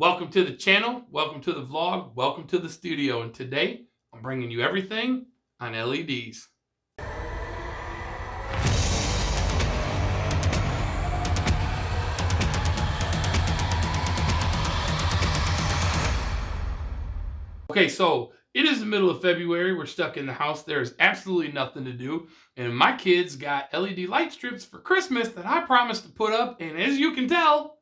Welcome to the channel, welcome to the vlog, welcome to the studio, and today I'm bringing you everything on LEDs. Okay, so it is the middle of February. We're stuck in the house. There's absolutely nothing to do. And my kids got LED light strips for Christmas that I promised to put up. And as you can tell,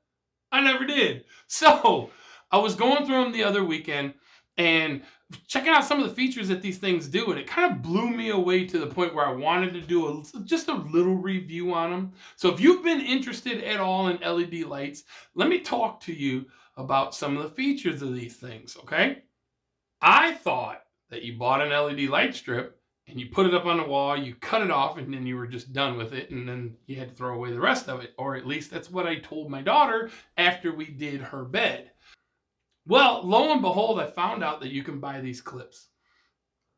I never did. So I was going through them the other weekend and checking out some of the features that these things do. And it kind of blew me away to the point where I wanted to do just a little review on them. So if you've been interested at all in LED lights, let me talk to you about some of the features of these things, okay? I thought that you bought an LED light strip and you put it up on the wall, you cut it off, and then you were just done with it, and then you had to throw away the rest of it. Or at least that's what I told my daughter after we did her bed. Well, lo and behold, I found out that you can buy these clips.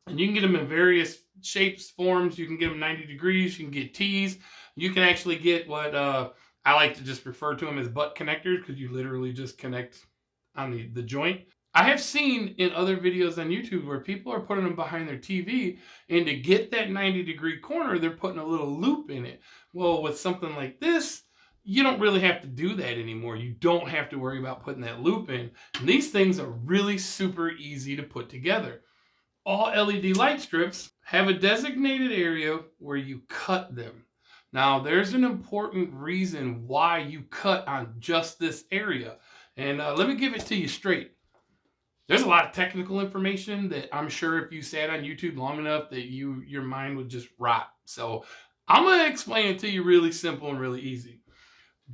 And you can get them in various shapes, forms. You can get them 90 degrees. You can get T's. You can actually get what I like to just refer to them as butt connectors, because you literally just connect on the joint. I have seen in other videos on YouTube where people are putting them behind their TV, and to get that 90-degree corner, they're putting a little loop in it. Well, with something like this, you don't really have to do that anymore. You don't have to worry about putting that loop in. And these things are really super easy to put together. All LED light strips have a designated area where you cut them. Now, there's an important reason why you cut on just this area. And let me give it to you straight. There's a lot of technical information that I'm sure if you sat on YouTube long enough that your mind would just rot. So I'm going to explain it to you really simple and really easy.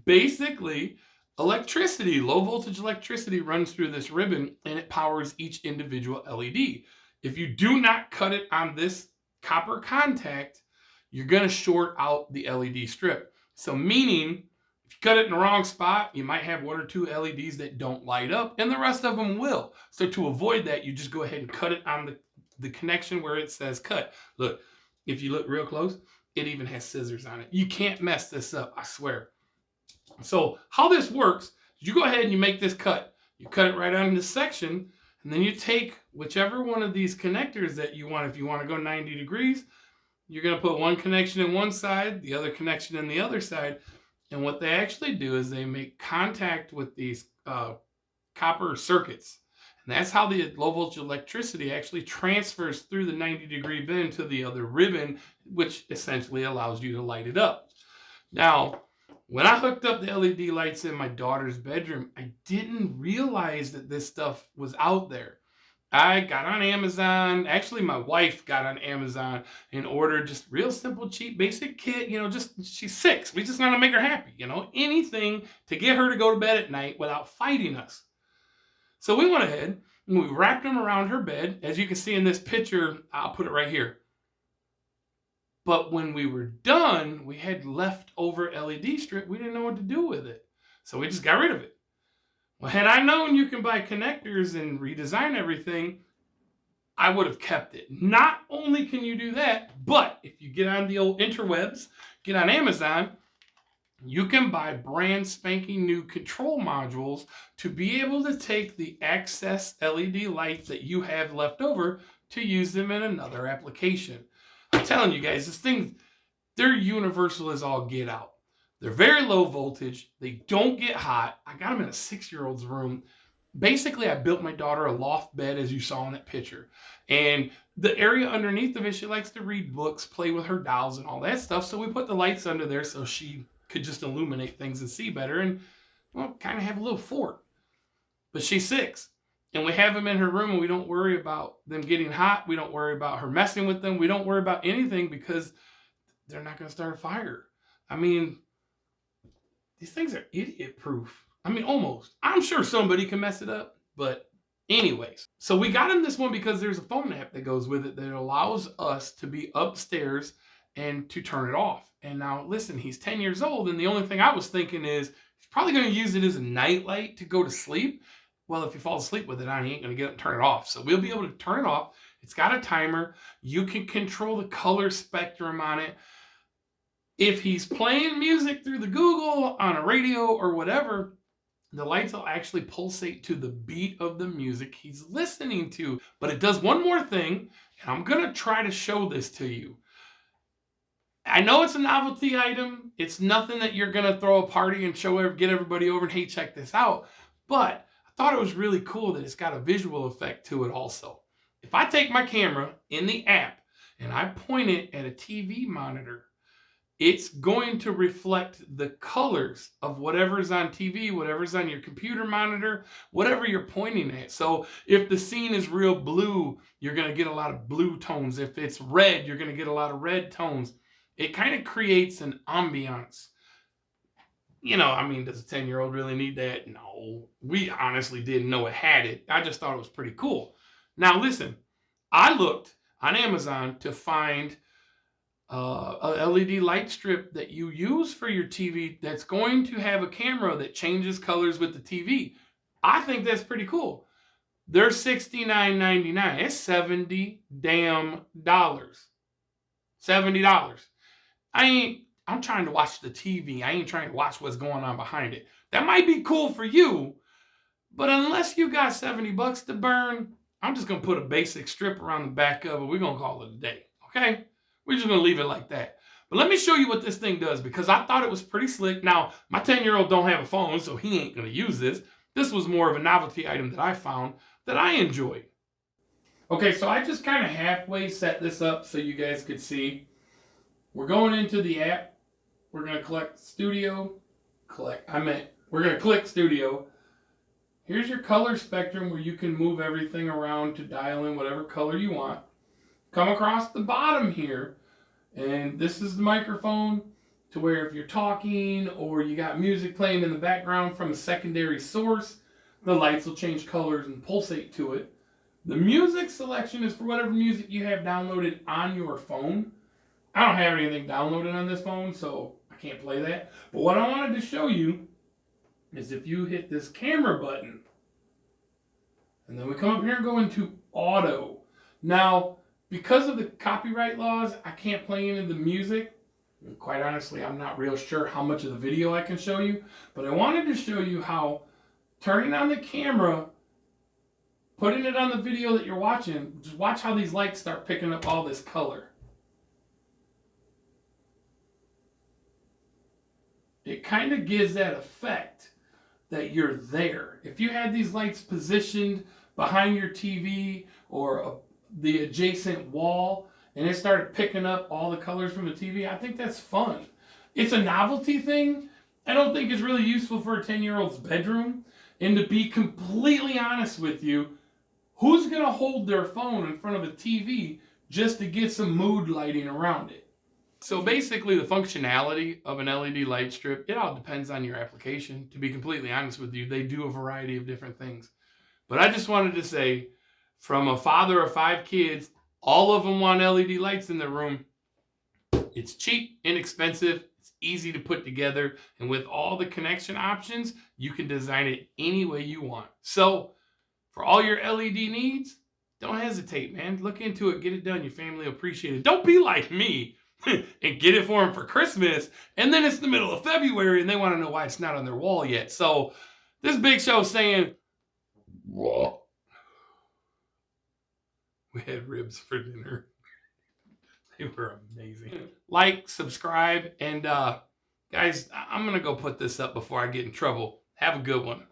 Basically, electricity, low voltage electricity, runs through this ribbon and it powers each individual LED. If you do not cut it on this copper contact, you're going to short out the LED strip. So meaning, if you cut it in the wrong spot, you might have one or two LEDs that don't light up, and the rest of them will. So to avoid that, you just go ahead and cut it on the connection where it says cut. Look, if you look real close, it even has scissors on it. You can't mess this up, I swear. So how this works, you go ahead and you make this cut. You cut it right on this section, and then you take whichever one of these connectors that you want. If you want to go 90 degrees, you're going to put one connection in one side, the other connection in the other side. And what they actually do is they make contact with these copper circuits. And that's how the low voltage electricity actually transfers through the 90-degree bend to the other ribbon, which essentially allows you to light it up. Now, when I hooked up the LED lights in my daughter's bedroom, I didn't realize that this stuff was out there. I got on Amazon. Actually, my wife got on Amazon and ordered just real simple, cheap, basic kit. Just she's 6. We just want to make her happy. Anything to get her to go to bed at night without fighting us. So we went ahead and we wrapped them around her bed. As you can see in this picture, I'll put it right here. But when we were done, we had leftover LED strip. We didn't know what to do with it. So we just got rid of it. Well, had I known you can buy connectors and redesign everything, I would have kept it. Not only can you do that, but if you get on the old interwebs, get on Amazon, you can buy brand spanking new control modules to be able to take the excess LED lights that you have left over to use them in another application. I'm telling you guys, this thing, they're universal as all get out. They're very low voltage. They don't get hot. I got them in a 6-year-old's room. Basically, I built my daughter a loft bed, as you saw in that picture. And the area underneath of it, she likes to read books, play with her dolls and all that stuff. So we put the lights under there so she could just illuminate things and see better and, well, kind of have a little fort. But she's 6. And we have them in her room, and we don't worry about them getting hot. We don't worry about her messing with them. We don't worry about anything because they're not going to start a fire. I mean, these things are idiot-proof. I mean, almost. I'm sure somebody can mess it up, but anyways. So we got him this one because there's a phone app that goes with it that allows us to be upstairs and to turn it off. And now, listen, he's 10 years old, and the only thing I was thinking is he's probably going to use it as a nightlight to go to sleep. Well, if he falls asleep with it on, he ain't going to get up and turn it off. So we'll be able to turn it off. It's got a timer. You can control the color spectrum on it. If he's playing music through the Google on a radio or whatever, the lights will actually pulsate to the beat of the music he's listening to. But it does one more thing, and I'm going to try to show this to you. I know it's a novelty item. It's nothing that you're going to throw a party and get everybody over and, hey, check this out. But I thought it was really cool that it's got a visual effect to it also. If I take my camera in the app and I point it at a TV monitor, it's going to reflect the colors of whatever's on TV, whatever's on your computer monitor, whatever you're pointing at. So if the scene is real blue, you're going to get a lot of blue tones. If it's red, you're going to get a lot of red tones. It kind of creates an ambiance. I mean, does a 10-year-old really need that? No. We honestly didn't know it had it. I just thought it was pretty cool. Now, listen, I looked on Amazon to find a LED light strip that you use for your TV that's going to have a camera that changes colors with the TV. I think that's pretty cool. They're $69.99. It's $70 damn dollars. $70. I'm trying to watch the TV. I ain't trying to watch what's going on behind it. That might be cool for you, but unless you got $70 to burn, I'm just going to put a basic strip around the back of it. We're going to call it a day, okay? We're just going to leave it like that. But let me show you what this thing does, because I thought it was pretty slick. Now, my 10-year-old don't have a phone, so he ain't going to use this. This was more of a novelty item that I found that I enjoyed. Okay, so I just kind of halfway set this up so you guys could see. We're going into the app. We're going to click Studio. We're going to click Studio. Here's your color spectrum where you can move everything around to dial in whatever color you want. Come across the bottom here, and this is the microphone to where if you're talking or you got music playing in the background from a secondary source, the lights will change colors and pulsate to it. The music selection is for whatever music you have downloaded on your phone. I don't have anything downloaded on this phone, so I can't play that. But what I wanted to show you is if you hit this camera button, and then we come up here and go into auto. Now, because of the copyright laws, I can't play any of the music. And quite honestly, I'm not real sure how much of the video I can show you, but I wanted to show you how turning on the camera, putting it on the video that you're watching, just watch how these lights start picking up all this color. It kind of gives that effect that you're there. If you had these lights positioned behind your TV or the adjacent wall and it started picking up all the colors from the TV, I think that's fun. It's a novelty thing. I don't think it's really useful for a 10-year-old's bedroom. And to be completely honest with you, who's going to hold their phone in front of a TV just to get some mood lighting around it? So basically the functionality of an LED light strip, it all depends on your application. To be completely honest with you, they do a variety of different things. But I just wanted to say, from a father of 5 kids, all of them want LED lights in their room. It's cheap, inexpensive, it's easy to put together, and with all the connection options, you can design it any way you want. So for all your LED needs, don't hesitate, man. Look into it, get it done. Your family will appreciate it. Don't be like me and get it for them for Christmas, and then it's the middle of February and they want to know why it's not on their wall yet. So this Big Show saying, whoa. We had ribs for dinner. They were amazing. Like, subscribe, and guys, I'm going to go put this up before I get in trouble. Have a good one.